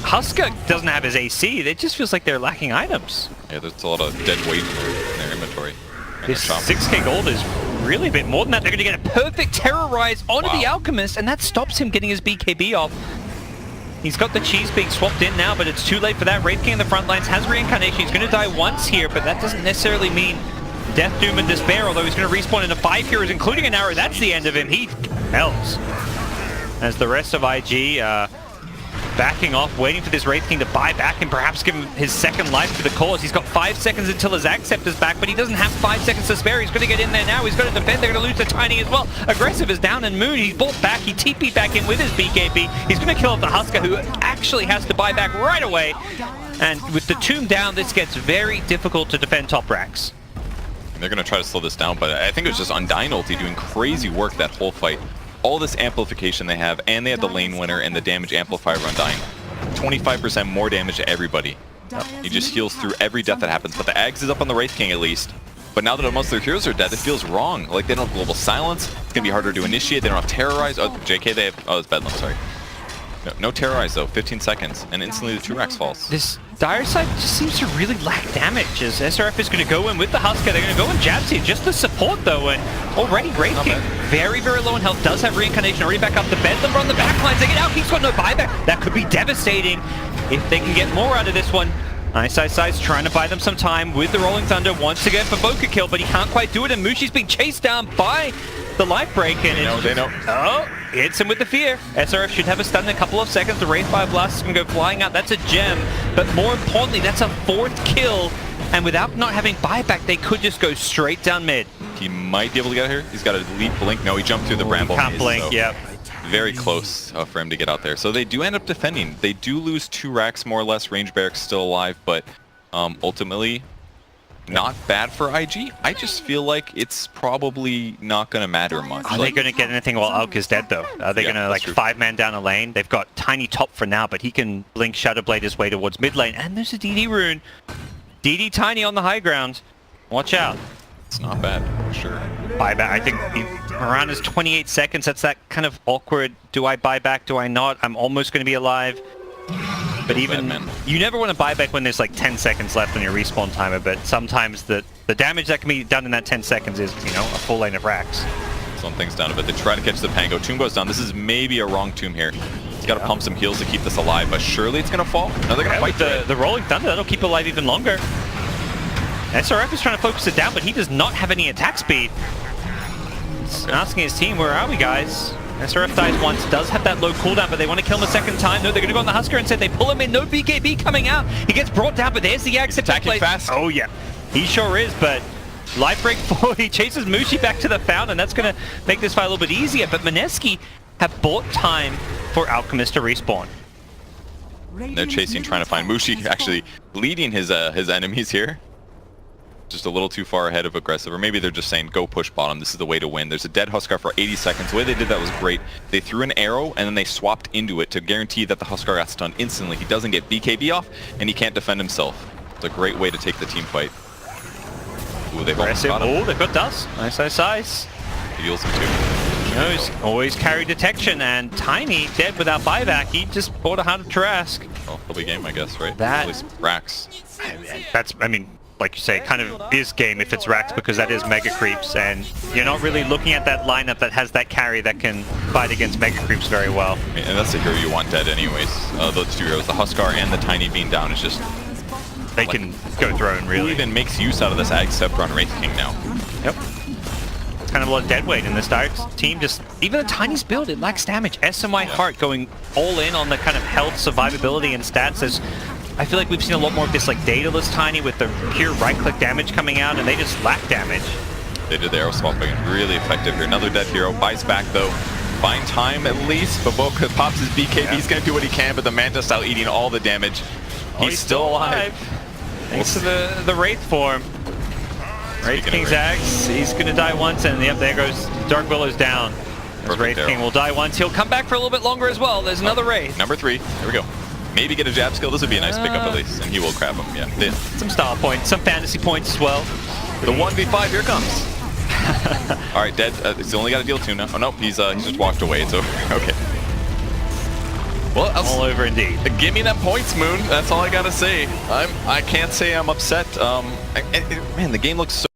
Husker doesn't have his AC. It just feels like they're lacking items. Yeah, there's a lot of dead weight in their inventory. This 6k gold is really a bit more than that. They're going to get a perfect terrorize onto the Alchemist, and that stops him getting his BKB off. He's got the cheese being swapped in now, but it's too late for that. Wraith King in the front lines has reincarnation. He's going to die once here, but that doesn't necessarily mean death, doom, and despair, although he's going to respawn into 5 heroes, including an arrow. That's the end of him. He melts. As the rest of IG backing off, waiting for this Wraith King to buy back and perhaps give him his second life to the cause. He's got 5 seconds until his Acceptor's back, but he doesn't have 5 seconds to spare. He's going to get in there now. He's going to defend. They're going to lose the Tiny as well. Aggressive is down, and Moon, he's bought back. He TP'd back in with his BKB. He's going to kill off the Husker, who actually has to buy back right away. And with the Tomb down, this gets very difficult to defend top racks. And they're going to try to slow this down, but I think it was just Undying ulti doing crazy work that whole fight. All this amplification they have, and they had the lane winner and the damage amplifier of Undying. 25% more damage to everybody. He just heals through every death that happens, but the Ags is up on the Wraith King at least. But now that most of their heroes are dead, it feels wrong. Like they don't have Global Silence, it's gonna be harder to initiate, they don't have Terrorize. Oh, JK, they have, it's Bedlam, sorry. No Terrorize though, 15 seconds, and instantly the 2 racks falls. This Dire side just seems to really lack damage, as SRF is going to go in with the Husker. They're going to go in Jab Seed, just the support though, and already Wraith King, very low in health, does have reincarnation already back up. The Bedlam on the back lines, they get out, he's got no buyback. That could be devastating if they can get more out of this one. Ice trying to buy them some time with the Rolling Thunder, wants to get Provoker kill, but he can't quite do it, and Mushi's being chased down by the life break, and they know. Oh, hits him with the fear. SRF should have a stun in a couple of seconds. The Wraithfire Blast is going to go flying out. That's a gem, but more importantly, that's a 4th kill, and without not having buyback, they could just go straight down mid. He might be able to get out here. He's got a leap blink. No, he jumped through the bramble. He can't blink, so yep. Very close for him to get out there. So they do end up defending. They do lose 2 racks more or less. Range Barracks still alive, but ultimately not bad for IG. I just feel like it's probably not going to matter much. Are they going to get anything while Alk is dead though? Are they going to like 5-man down a lane? They've got Tiny top for now, but he can blink Shadowblade his way towards mid lane. And there's a DD rune. DD Tiny on the high ground. Watch out. It's not bad, for sure. Buyback, I think around his 28 seconds, that's that kind of awkward, do I buy back, do I not? I'm almost going to be alive. but Feels even bad, man. you never want to buy back when there's like 10 seconds left on your respawn timer, but sometimes the damage that can be done in that 10 seconds is, you know, a full lane of racks. Slowing things down a bit. They try to catch the Pango. Tomb goes down. This is maybe a wrong Tomb here. He's got to pump some heals to keep this alive, but surely it's going to fall. No, they're going to fight the Rolling Thunder. That'll keep it alive even longer. SRF is trying to focus it down, but he does not have any attack speed. He's asking his team, where are we, guys? SRF dies once, does have that low cooldown, but they want to kill him a second time. No, they're going to go on the Husker instead. They pull him in. No BKB coming out. He gets brought down, but there's the Yag attacking fast. Oh, yeah. He sure is, but Life Break 4, he chases Mushi back to the fountain. That's going to make this fight a little bit easier, but Mineski have bought time for Alchemist to respawn. They're chasing, trying to find Mushi, actually leading his enemies here. Just a little too far ahead of aggressive, or maybe they're just saying, go push bottom, this is the way to win. There's a dead Huskar for 80 seconds. The way they did that was great. They threw an arrow, and then they swapped into it to guarantee that the Huskar got stunned instantly. He doesn't get BKB off, and he can't defend himself. It's a great way to take the team fight. Ooh, they've almost got him. Oh, they've got Dust. Nice. He heals him too. He knows, always carry detection, and Tiny, dead without buyback. He just bought a Heart of Trask. Well, it'll be game, I guess, right? That- At least racks. I mean, like you say, it kind of is game if it's racks, because that is Mega Creeps, and you're not really looking at that lineup that has that carry that can fight against Mega Creeps very well. And that's the hero you want dead anyways. Those two heroes, the Huskar and the Tiny being down, is just... They can go throne, really. Who even makes use out of this Ag Scepter on Wraith King now? Yep. It's kind of a lot of dead weight in this Dire team. Just even the Tiny's build, it lacks damage. SMY Heart going all in on the kind of health, survivability, and stats. I feel like we've seen a lot more of this like Daedalus Tiny with the pure right-click damage coming out, and they just lack damage. They did the arrow swapping, really effective here. Another dead hero, buys back though. Fine time at least. Baboka pops his BKB, he's going to do what he can, but the Mantis out eating all the damage. He's still alive. Thanks to the Wraith form. Wraith King's Axe, he's going to die once, and yep, there goes Dark Willow's down. Wraith King will die once. He'll come back for a little bit longer as well. There's another Wraith. Number 3, here we go. Maybe get a jab skill. This would be a nice pickup at least, and he will grab him. Yeah. Some style points, some fantasy points as well. The 1v5, here comes. All right, dead. He's only got a deal 2 now. Oh no, he's just walked away. It's over. Okay. Well, all over indeed. Give me them points, Moon. That's all I gotta say. I can't say I'm upset. Man, the game looks so